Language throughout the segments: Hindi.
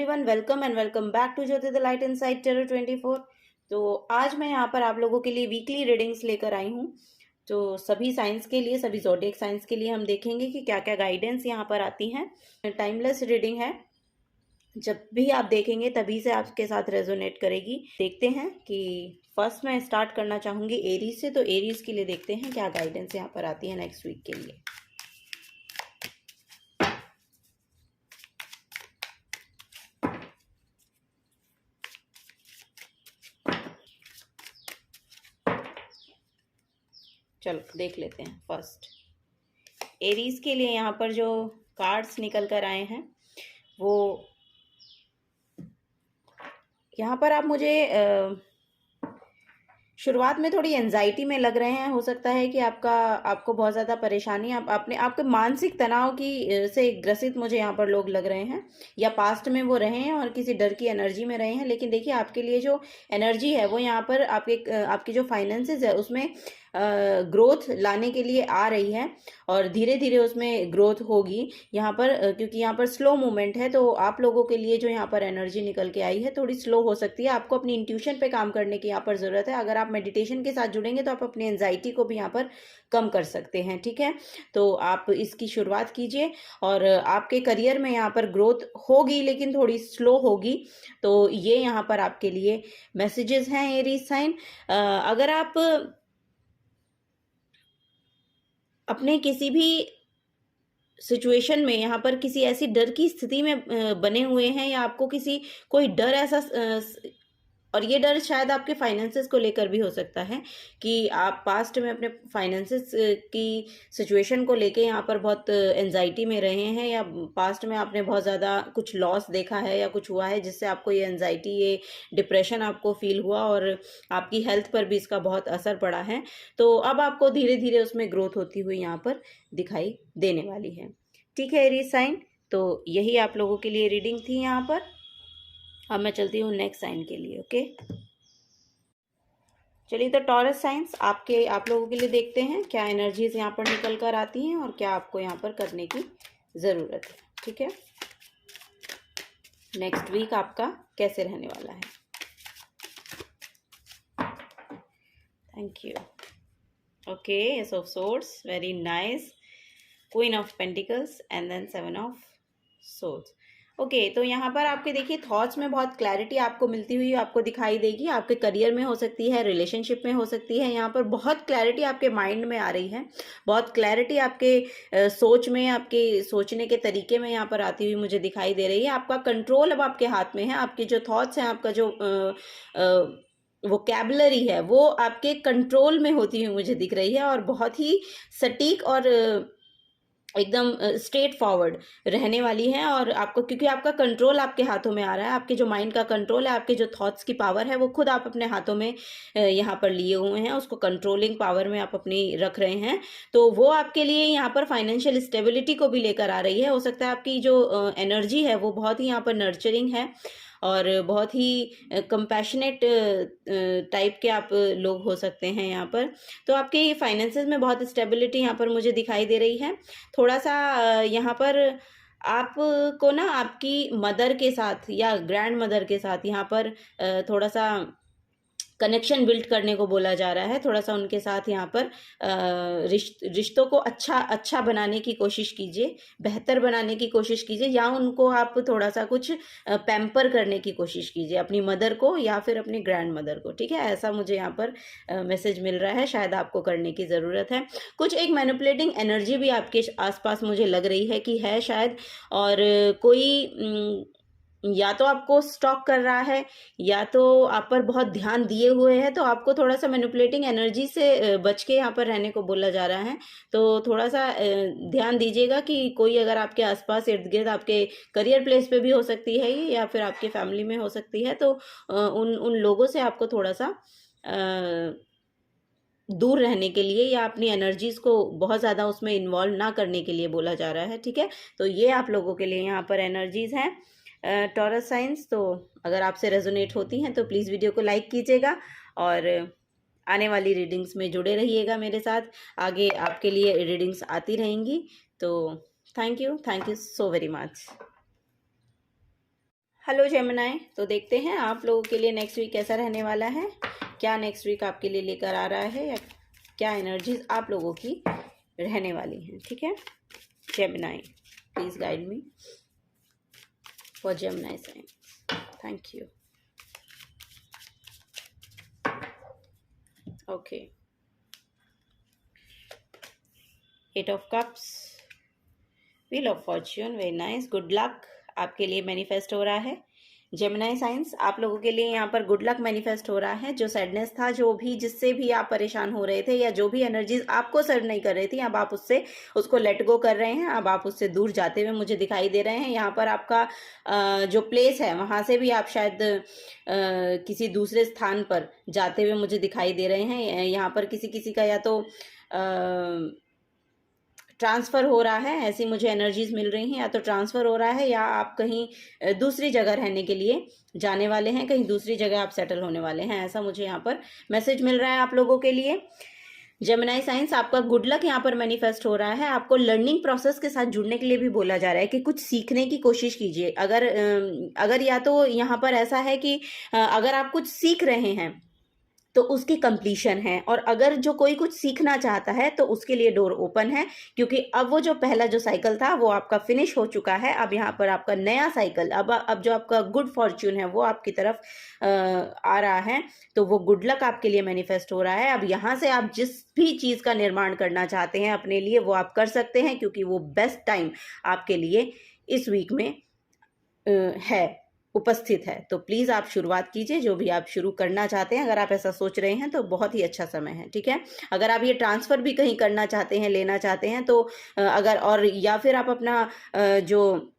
Everyone, welcome and welcome back to Jyoti the light inside tarot 24। तो आज मैं यहाँ पर आप लोगों के लिए वीकली रीडिंग्स लेकर आई हूँ। तो सभी साइंस के लिए, सभी ज़ोडिएक साइंस के लिए हम देखेंगे कि क्या क्या गाइडेंस यहाँ पर आती हैं। टाइमलेस रीडिंग है, जब भी आप देखेंगे तभी से आपके साथ रेजोनेट करेगी। देखते हैं कि फर्स्ट मैं स्टार्ट करना चाहूँगी एरीज से। तो एरीज के लिए देखते हैं क्या गाइडेंस यहाँ पर आती है नेक्स्ट वीक के लिए। चलो देख लेते हैं। फर्स्ट एरीज के लिए यहाँ पर जो कार्ड्स निकल कर आए हैं वो यहाँ पर आप मुझे शुरुआत में थोड़ी एंजाइटी में लग रहे हैं। हो सकता है कि आपको बहुत ज़्यादा परेशानी, आपके मानसिक तनाव की से ग्रसित मुझे यहाँ पर लोग लग रहे हैं, या पास्ट में वो रहे हैं और किसी डर की एनर्जी में रहे हैं। लेकिन देखिए, आपके लिए जो एनर्जी है वो यहाँ पर आपकी जो फाइनेंसेस है उसमें ग्रोथ लाने के लिए आ रही है, और धीरे धीरे उसमें ग्रोथ होगी यहाँ पर, क्योंकि यहाँ पर स्लो मूवमेंट है। तो आप लोगों के लिए जो यहाँ पर एनर्जी निकल के आई है थोड़ी स्लो हो सकती है। आपको अपनी इंट्यूशन पे काम करने की यहाँ पर ज़रूरत है। अगर आप मेडिटेशन के साथ जुड़ेंगे तो आप अपनी एंजाइटी को भी यहाँ पर कम कर सकते हैं। ठीक है, तो आप इसकी शुरुआत कीजिए और आपके करियर में यहाँ पर ग्रोथ होगी, लेकिन थोड़ी स्लो होगी। तो ये यहाँ पर आपके लिए मैसेजेस हैं एरीज साइन। अगर आप अपने किसी भी सिचुएशन में यहाँ पर किसी ऐसी डर की स्थिति में बने हुए हैं, या आपको कोई डर ऐसा, और ये डर शायद आपके फाइनेंसेस को लेकर भी हो सकता है कि आप पास्ट में अपने फाइनेंसेस की सिचुएशन को लेके यहाँ पर बहुत एंजाइटी में रहे हैं, या पास्ट में आपने बहुत ज़्यादा कुछ लॉस देखा है या कुछ हुआ है जिससे आपको ये एंजाइटी, ये डिप्रेशन आपको फील हुआ, और आपकी हेल्थ पर भी इसका बहुत असर पड़ा है। तो अब आपको धीरे धीरे उसमें ग्रोथ होती हुई यहाँ पर दिखाई देने वाली है। ठीक है एरीज साइन, तो यही आप लोगों के लिए रीडिंग थी यहाँ पर। अब मैं चलती हूँ नेक्स्ट साइन के लिए। ओके, चलिए तो टॉरस साइंस आप लोगों के लिए देखते हैं क्या एनर्जीज यहाँ पर निकल कर आती हैं और क्या आपको यहाँ पर करने की ज़रूरत है। ठीक है, नेक्स्ट वीक आपका कैसे रहने वाला है। Thank you. Okay, ace of swords, very nice. Queen of pentacles and then 7 of swords. Okay, तो यहाँ पर आपके देखिए थॉट्स में बहुत क्लैरिटी आपको मिलती हुई आपको दिखाई देगी। आपके करियर में हो सकती है, रिलेशनशिप में हो सकती है। यहाँ पर बहुत क्लैरिटी आपके माइंड में आ रही है, बहुत क्लैरिटी आपके सोच में, आपके सोचने के तरीके में यहाँ पर आती हुई मुझे दिखाई दे रही है। आपका कंट्रोल अब आपके हाथ में है। आपके जो थॉट्स हैं, आपका जो वोकैबुलरी है वो आपके कंट्रोल में होती हुई मुझे दिख रही है, और बहुत ही सटीक और एकदम स्ट्रेट फॉरवर्ड रहने वाली है। और आपको, क्योंकि आपका कंट्रोल आपके हाथों में आ रहा है, आपके जो माइंड का कंट्रोल है, आपके जो थॉट्स की पावर है वो खुद आप अपने हाथों में यहाँ पर लिए हुए हैं, उसको कंट्रोलिंग पावर में आप अपनी रख रहे हैं। तो वो आपके लिए यहाँ पर फाइनेंशियल स्टेबिलिटी को भी लेकर आ रही है। हो सकता है आपकी जो एनर्जी है वो बहुत ही यहाँ पर नर्चरिंग है और बहुत ही कंपैशनेट टाइप के आप लोग हो सकते हैं यहाँ पर। तो आपके फाइनेंसेस में बहुत स्टेबिलिटी यहाँ पर मुझे दिखाई दे रही है। थोड़ा सा यहाँ पर आपको ना आपकी मदर के साथ या ग्रैंड मदर के साथ यहाँ पर थोड़ा सा कनेक्शन बिल्ड करने को बोला जा रहा है। थोड़ा सा उनके साथ यहाँ पर रिश्तों को अच्छा बनाने की कोशिश कीजिए, बेहतर बनाने की कोशिश कीजिए, या उनको आप थोड़ा सा कुछ पैम्पर करने की कोशिश कीजिए, अपनी मदर को या फिर अपनी ग्रैंड मदर को। ठीक है, ऐसा मुझे यहाँ पर मैसेज मिल रहा है, शायद आपको करने की ज़रूरत है। कुछ एक मैनिपुलेटिंग एनर्जी भी आपके आसपास मुझे लग रही है कि है शायद, और कोई या तो आपको स्टॉक कर रहा है या तो आप पर बहुत ध्यान दिए हुए है। तो आपको थोड़ा सा मैनिपुलेटिंग एनर्जी से बच के यहाँ पर रहने को बोला जा रहा है। तो थोड़ा सा ध्यान दीजिएगा कि कोई अगर आपके आसपास इर्द गिर्द, आपके करियर प्लेस पे भी हो सकती है ये, या फिर आपके फैमिली में हो सकती है, तो उन लोगों से आपको थोड़ा सा दूर रहने के लिए, या अपनी एनर्जीज को बहुत ज़्यादा उसमें इन्वॉल्व ना करने के लिए बोला जा रहा है। ठीक है, तो ये आप लोगों के लिए यहाँ पर एनर्जीज हैं टॉरस साइंस। तो अगर आपसे रेजोनेट होती हैं तो प्लीज़ वीडियो को लाइक कीजिएगा, और आने वाली रीडिंग्स में जुड़े रहिएगा मेरे साथ। आगे आपके लिए रीडिंग्स आती रहेंगी। तो thank you so very much. Hello Gemini, तो देखते हैं आप लोगों के लिए नेक्स्ट वीक कैसा रहने वाला है, क्या नेक्स्ट वीक आपके लिए लेकर आ रहा है, या क्या एनर्जीज आप लोगों की रहने वाली हैं। ठीक है Gemini, please guide me for Gemini sign. Thank you. Okay, 8 of cups, wheel of fortune, very nice, good luck आपके लिए मैनिफेस्ट हो रहा है। जेमिनी साइंस, आप लोगों के लिए यहाँ पर गुड लक मैनिफेस्ट हो रहा है। जो सैडनेस था, जो भी जिससे भी आप परेशान हो रहे थे, या जो भी एनर्जीज आपको सर्व नहीं कर रही थी, अब आप उसको लेट गो कर रहे हैं। अब आप उससे दूर जाते हुए मुझे दिखाई दे रहे हैं। यहाँ पर आपका जो प्लेस है वहाँ से भी आप शायद किसी दूसरे स्थान पर जाते हुए मुझे दिखाई दे रहे हैं। यहाँ पर किसी का या तो ट्रांसफ़र हो रहा है, ऐसी मुझे एनर्जीज मिल रही हैं, या तो ट्रांसफ़र हो रहा है, या आप कहीं दूसरी जगह रहने के लिए जाने वाले हैं, कहीं दूसरी जगह आप सेटल होने वाले हैं, ऐसा मुझे यहाँ पर मैसेज मिल रहा है आप लोगों के लिए। जेमिनी साइंस, आपका गुड लक यहाँ पर मैनिफेस्ट हो रहा है। आपको लर्निंग प्रोसेस के साथ जुड़ने के लिए भी बोला जा रहा है कि कुछ सीखने की कोशिश कीजिए। अगर या तो यहाँ पर ऐसा है कि अगर आप कुछ सीख रहे हैं तो उसकी कंप्लीशन है, और अगर जो कोई कुछ सीखना चाहता है तो उसके लिए डोर ओपन है, क्योंकि अब वो जो पहला जो साइकिल था वो आपका फिनिश हो चुका है। अब यहाँ पर आपका नया साइकिल, अब जो आपका गुड फॉर्च्यून है वो आपकी तरफ आ रहा है, तो वो गुड लक आपके लिए मैनिफेस्ट हो रहा है। अब यहाँ से आप जिस भी चीज़ का निर्माण करना चाहते हैं अपने लिए, वो आप कर सकते हैं, क्योंकि वो बेस्ट टाइम आपके लिए इस वीक में है, उपस्थित है। तो प्लीज़ आप शुरुआत कीजिए, जो भी आप शुरू करना चाहते हैं। अगर आप ऐसा सोच रहे हैं तो बहुत ही अच्छा समय है। ठीक है, अगर आप ये ट्रांसफ़र भी कहीं करना चाहते हैं, लेना चाहते हैं, तो अगर और या फिर आप अपना जो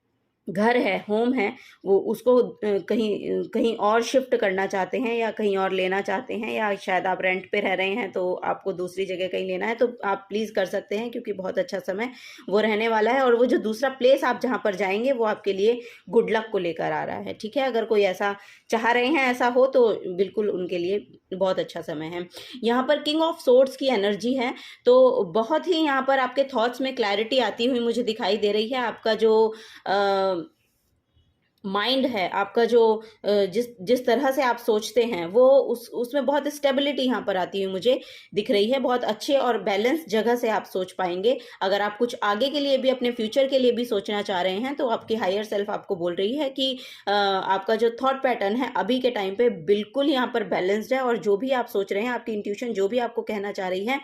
घर है, होम है, वो उसको कहीं और शिफ्ट करना चाहते हैं, या कहीं और लेना चाहते हैं, या शायद आप रेंट पे रह रहे हैं तो आपको दूसरी जगह कहीं लेना है, तो आप प्लीज़ कर सकते हैं, क्योंकि बहुत अच्छा समय वो रहने वाला है। और वो जो दूसरा प्लेस आप जहाँ पर जाएंगे वो आपके लिए गुड लक को लेकर आ रहा है। ठीक है, अगर कोई ऐसा चाह रहे हैं, ऐसा हो, तो बिल्कुल उनके लिए बहुत अच्छा समय है। यहाँ पर किंग ऑफ सोर्ड्स की एनर्जी है, तो बहुत ही यहाँ पर आपके थॉट्स में क्लैरिटी आती हुई मुझे दिखाई दे रही है। आपका जो माइंड है, आपका जो जिस तरह से आप सोचते हैं, वो उसमें बहुत स्टेबिलिटी यहाँ पर आती हुई मुझे दिख रही है। बहुत अच्छे और बैलेंस जगह से आप सोच पाएंगे। अगर आप कुछ आगे के लिए भी, अपने फ्यूचर के लिए भी सोचना चाह रहे हैं, तो आपकी हायर सेल्फ आपको बोल रही है कि आपका जो थॉट पैटर्न है अभी के टाइम पे बिल्कुल यहाँ पर बैलेंस्ड है, और जो भी आप सोच रहे हैं, आपकी इंट्यूशन जो भी आपको कहना चाह रही है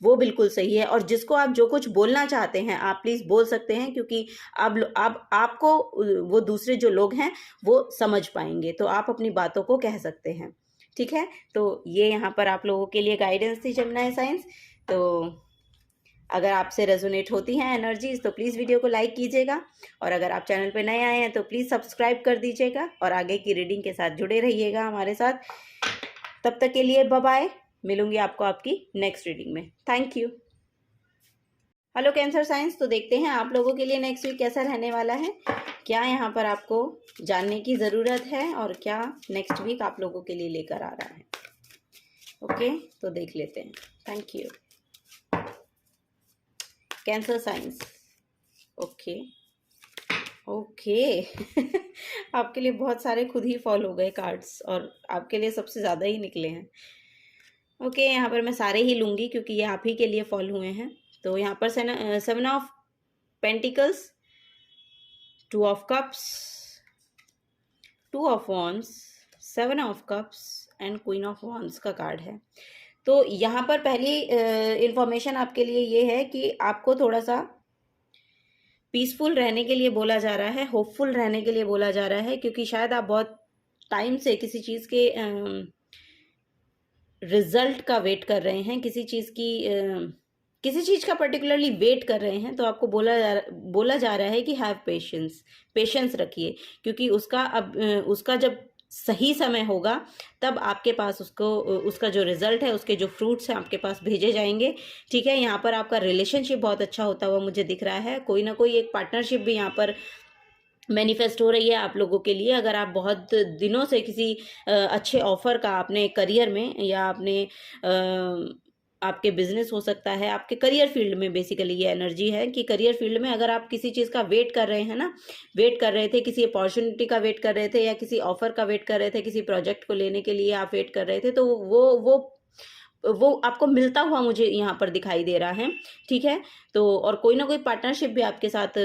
वो बिल्कुल सही है। और जिसको आप जो कुछ बोलना चाहते हैं, आप प्लीज़ बोल सकते हैं, क्योंकि अब आपको वो दूसरे जो लोग हैं वो समझ पाएंगे, तो आप अपनी बातों को कह सकते हैं। ठीक है, तो ये यहाँ पर आप लोगों के लिए गाइडेंस थी जेमिनी साइंस। तो अगर आपसे रेजोनेट होती हैं एनर्जीज तो प्लीज़ वीडियो को लाइक कीजिएगा, और अगर आप चैनल पर नए आए हैं तो प्लीज़ सब्सक्राइब कर दीजिएगा, और आगे की रीडिंग के साथ जुड़े रहिएगा हमारे साथ। तब तक के लिए बाय बाय, मिलूंगी आपको आपकी नेक्स्ट रीडिंग में। Thank you. Hello cancer science, तो देखते हैं आप लोगों के लिए नेक्स्ट वीक कैसा रहने वाला है, क्या यहाँ पर आपको जानने की ज़रूरत है, और क्या नेक्स्ट वीक आप लोगों के लिए लेकर आ रहा है। ओके, तो देख लेते हैं। Thank you cancer science. Okay आपके लिए बहुत सारे खुद ही फॉल हो गए कार्ड्स, और आपके लिए सबसे ज़्यादा ही निकले हैं। ओके, यहाँ पर मैं सारे ही लूँगी, क्योंकि ये आप ही के लिए फॉल हुए हैं। तो यहाँ पर 7 of pentacles, 2 of cups, 2 of wands, 7 of cups and queen of wands का कार्ड है। तो यहाँ पर पहली इंफॉर्मेशन आपके लिए ये है कि आपको थोड़ा सा पीसफुल रहने के लिए बोला जा रहा है, होपफुल रहने के लिए बोला जा रहा है, क्योंकि शायद आप बहुत टाइम से किसी चीज़ के रिजल्ट का वेट कर रहे हैं, किसी चीज़ का पर्टिकुलरली वेट कर रहे हैं। तो आपको बोला जा रहा है कि हैव पेशेंस रखिए, क्योंकि उसका जब सही समय होगा तब आपके पास उसका जो रिजल्ट है, उसके जो फ्रूट्स हैं आपके पास भेजे जाएंगे। ठीक है, यहाँ पर आपका रिलेशनशिप बहुत अच्छा होता हुआ मुझे दिख रहा है। कोई ना कोई एक पार्टनरशिप भी यहाँ पर मैनिफेस्ट हो रही है आप लोगों के लिए। अगर आप बहुत दिनों से किसी अच्छे ऑफर का अपने करियर में या अपने आपके बिजनेस हो सकता है, आपके करियर फील्ड में बेसिकली ये एनर्जी है कि करियर फील्ड में अगर आप किसी चीज़ का वेट कर रहे हैं ना, वेट कर रहे थे, किसी अपॉर्चुनिटी का वेट कर रहे थे या किसी ऑफर का वेट कर रहे थे, किसी प्रोजेक्ट को लेने के लिए आप वेट कर रहे थे, तो वो आपको मिलता हुआ मुझे यहाँ पर दिखाई दे रहा है। ठीक है, तो और कोई ना कोई पार्टनरशिप भी आपके साथ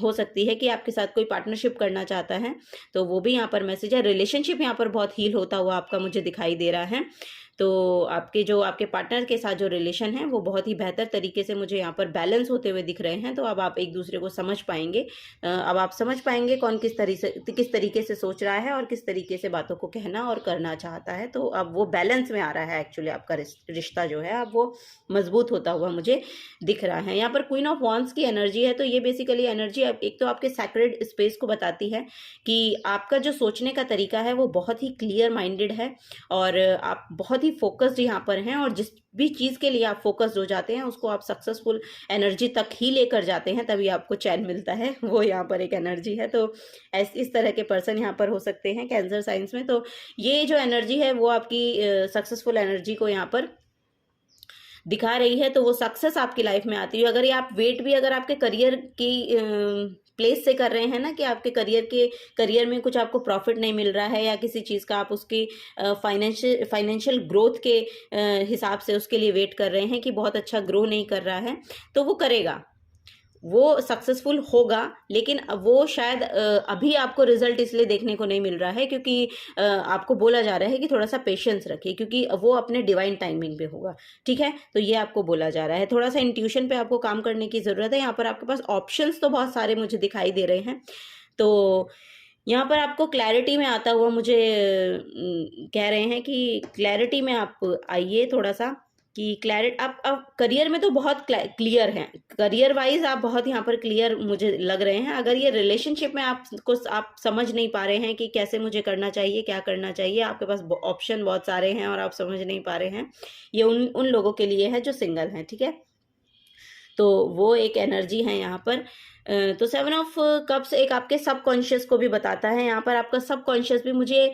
हो सकती है कि आपके साथ कोई पार्टनरशिप करना चाहता है, तो वो भी यहाँ पर मैसेज है। रिलेशनशिप यहाँ पर बहुत हील होता हुआ आपका मुझे दिखाई दे रहा है। तो आपके पार्टनर के साथ जो रिलेशन है वो बहुत ही बेहतर तरीके से मुझे यहाँ पर बैलेंस होते हुए दिख रहे हैं। तो अब आप एक दूसरे को समझ पाएंगे, अब आप समझ पाएंगे कौन किस तरीके से सोच रहा है और किस तरीके से बातों को कहना और करना चाहता है। तो अब वो बैलेंस में आ रहा है, एक्चुअली आपका रिश्ता जो है अब वो मजबूत होता हुआ मुझे दिख रहा है। यहाँ पर क्वीन ऑफ वॉन्ड्स की एनर्जी है, तो ये बेसिकली एनर्जी एक तो आपके सैक्रेड स्पेस को बताती है कि आपका जो सोचने का तरीका है वो बहुत ही क्लियर माइंडेड है और आप बहुत ही फोकस्ड यहाँ पर हैं, और जिस भी चीज़ के लिए आप फोकस्ड हो जाते हैं उसको आप सक्सेसफुल एनर्जी तक ही लेकर जाते हैं, तभी आपको चैन मिलता है। वो यहाँ पर एक एनर्जी है। तो इस तरह के पर्सन यहाँ पर हो सकते हैं कैंसर साइंस में। तो ये जो एनर्जी है वो आपकी सक्सेसफुल एनर्जी को यहाँ पर दिखा रही है। तो वो सक्सेस आपकी लाइफ में आती है। अगर ये आप वेट भी अगर आपके करियर की प्लेस से कर रहे हैं ना, कि आपके करियर में कुछ आपको प्रॉफिट नहीं मिल रहा है या किसी चीज़ का आप उसकी फाइनेंशियल ग्रोथ के हिसाब से उसके लिए वेट कर रहे हैं कि बहुत अच्छा ग्रो नहीं कर रहा है, तो वो करेगा, वो सक्सेसफुल होगा। लेकिन वो शायद अभी आपको रिजल्ट इसलिए देखने को नहीं मिल रहा है क्योंकि आपको बोला जा रहा है कि थोड़ा सा पेशेंस रखिए, क्योंकि वो अपने डिवाइन टाइमिंग पे होगा। ठीक है, तो ये आपको बोला जा रहा है। थोड़ा सा इंट्यूशन पे आपको काम करने की ज़रूरत है। यहाँ पर आपके पास ऑप्शंस तो बहुत सारे मुझे दिखाई दे रहे हैं। तो यहाँ पर आपको क्लैरिटी में आता हुआ मुझे कह रहे हैं कि क्लैरिटी में आप आइए थोड़ा सा, कि क्लैरिटी आप करियर में तो बहुत क्लियर हैं, करियर वाइज आप बहुत यहाँ पर क्लियर मुझे लग रहे हैं। अगर ये रिलेशनशिप में आप समझ नहीं पा रहे हैं कि कैसे मुझे करना चाहिए, क्या करना चाहिए, आपके पास ऑप्शन बहुत सारे हैं और आप समझ नहीं पा रहे हैं, ये उन लोगों के लिए है जो सिंगल हैं। ठीक है, तो वो एक एनर्जी है यहाँ पर। तो 7 ऑफ कप्स एक आपके सबकॉन्शियस को भी बताता है। यहाँ पर आपका सबकॉन्शियस भी मुझे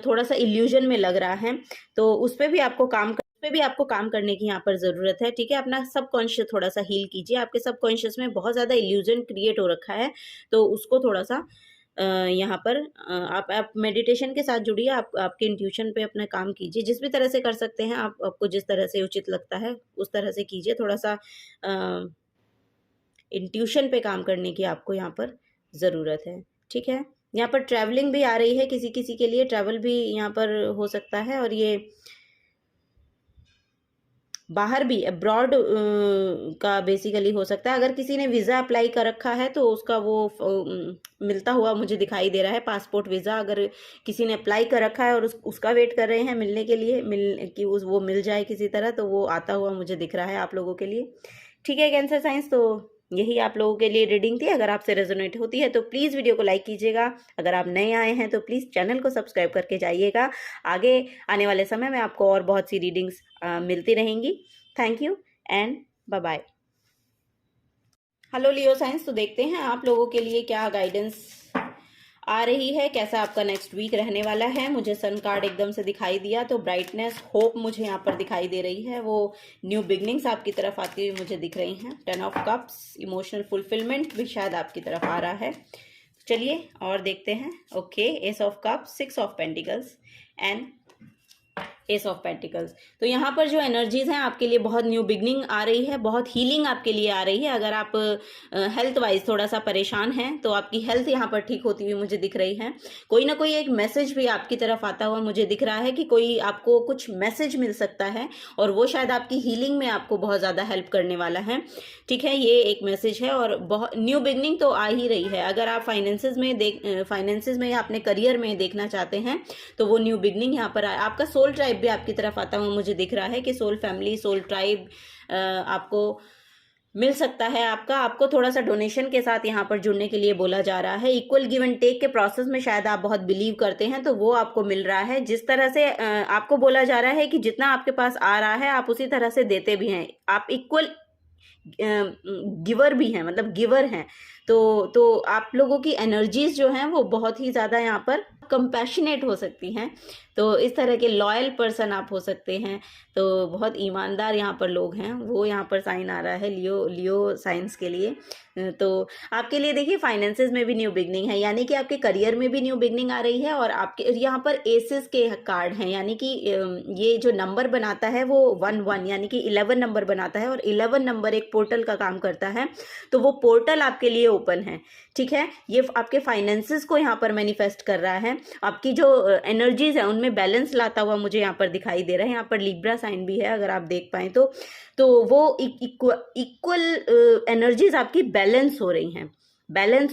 थोड़ा सा इल्यूजन में लग रहा है, तो उस पर भी आपको काम करने की यहाँ पर ज़रूरत है। ठीक है, अपना सबकॉन्शियस थोड़ा सा हील कीजिए। आपके सबकॉन्शियस में बहुत ज़्यादा इल्यूजन क्रिएट हो रखा है, तो उसको थोड़ा सा यहाँ पर आप मेडिटेशन के साथ जुड़िए, आपके इंट्यूशन पे अपना काम कीजिए, जिस भी तरह से कर सकते हैं आपको जिस तरह से उचित लगता है उस तरह से कीजिए। थोड़ा सा इंट्यूशन पे काम करने की आपको यहाँ पर ज़रूरत है। ठीक है, यहाँ पर ट्रैवलिंग भी आ रही है, किसी किसी के लिए ट्रैवल भी यहाँ पर हो सकता है, और ये बाहर भी अब्रॉड का बेसिकली हो सकता है। अगर किसी ने वीज़ा अप्लाई कर रखा है तो उसका वो मिलता हुआ मुझे दिखाई दे रहा है। पासपोर्ट वीज़ा अगर किसी ने अप्लाई कर रखा है और उसका वेट कर रहे हैं मिलने के लिए, कि वो मिल जाए किसी तरह, तो वो आता हुआ मुझे दिख रहा है आप लोगों के लिए। ठीक है कैंसर साइंस, तो यही आप लोगों के लिए रीडिंग थी। अगर आपसे रेजोनेट होती है तो प्लीज़ वीडियो को लाइक कीजिएगा। अगर आप नए आए हैं तो प्लीज़ चैनल को सब्सक्राइब करके जाइएगा। आगे आने वाले समय में आपको और बहुत सी रीडिंग्स मिलती रहेंगी। Thank you and bye bye. Hello Leo signs, तो देखते हैं आप लोगों के लिए क्या गाइडेंस आ रही है, कैसा आपका नेक्स्ट वीक रहने वाला है। मुझे सन कार्ड एकदम से दिखाई दिया, तो ब्राइटनेस, होप मुझे यहाँ पर दिखाई दे रही है। वो न्यू बिगनिंग्स आपकी तरफ आती हुई मुझे दिख रही हैं। 10 ऑफ कप्स, इमोशनल फुलफिलमेंट भी शायद आपकी तरफ आ रहा है। चलिए और देखते हैं। Okay, ace of cups, 6 of pentacles and S of pentacles. तो यहाँ पर जो एनर्जीज हैं आपके लिए बहुत न्यू बिगनिंग आ रही है, बहुत हीलिंग आपके लिए आ रही है। अगर आप हेल्थ वाइज थोड़ा सा परेशान हैं तो आपकी हेल्थ यहाँ पर ठीक होती हुई मुझे दिख रही है। कोई ना कोई एक मैसेज भी आपकी तरफ आता हुआ मुझे दिख रहा है कि कोई आपको कुछ मैसेज मिल सकता है और वो शायद आपकी हीलिंग में आपको बहुत ज़्यादा हेल्प करने वाला है। ठीक है, ये एक मैसेज है और बहुत न्यू बिगनिंग तो आ ही रही है। अगर आप फाइनेंसेस में या अपने करियर में देखना चाहते हैं तो वो न्यू बिगनिंग यहाँ पर आपका सोल ट्राइब भी आपकी तरफ आता हुआ मुझे दिख रहा है कि सोल फैमिली, सोल ट्राइब आपको मिल सकता है। आपको थोड़ा सा डोनेशन के साथ यहाँ पर जुड़ने के लिए बोला जा रहा है। इक्वल गिव एंड टेक के प्रोसेस में शायद आप बहुत बिलीव करते हैं, तो वो आपको मिल रहा है। जिस तरह से आपको बोला जा रहा है कि जितना आपके पास आ रहा है आप उसी तरह से देते भी हैं। आप इक्वल गिवर भी हैं, मतलब गिवर हैं। तो आप लोगों की एनर्जीज जो हैं वो बहुत ही ज़्यादा यहाँ पर कंपैशनेट हो सकती हैं। तो इस तरह के लॉयल पर्सन आप हो सकते हैं। तो बहुत ईमानदार यहाँ पर लोग हैं, वो यहाँ पर साइन आ रहा है लियो साइंस के लिए। तो आपके लिए देखिए फाइनेंसेस में भी न्यू बिगनिंग है, यानी कि आपके करियर में भी न्यू बिगनिंग आ रही है। और आपके यहाँ पर एसेस के कार्ड हैं, यानी कि ये जो नंबर बनाता है वो 11 यानी कि 11 नंबर बनाता है, और 11 नंबर एक पोर्टल का काम करता है। तो वो पोर्टल आपके लिए ओपन है, ठीक है। ये आपके फाइनेंसेस को यहाँ पर मैनिफेस्ट कर रहा है। आपकी जो एनर्जीज है उनमें बैलेंस लाता हुआ मुझे यहाँ पर दिखाई दे रहा है। यहाँ पर लिब्रा साइन भी है, अगर आप देख पाएँ तो वो इक्वल एनर्जीज आपकी बैलेंस हो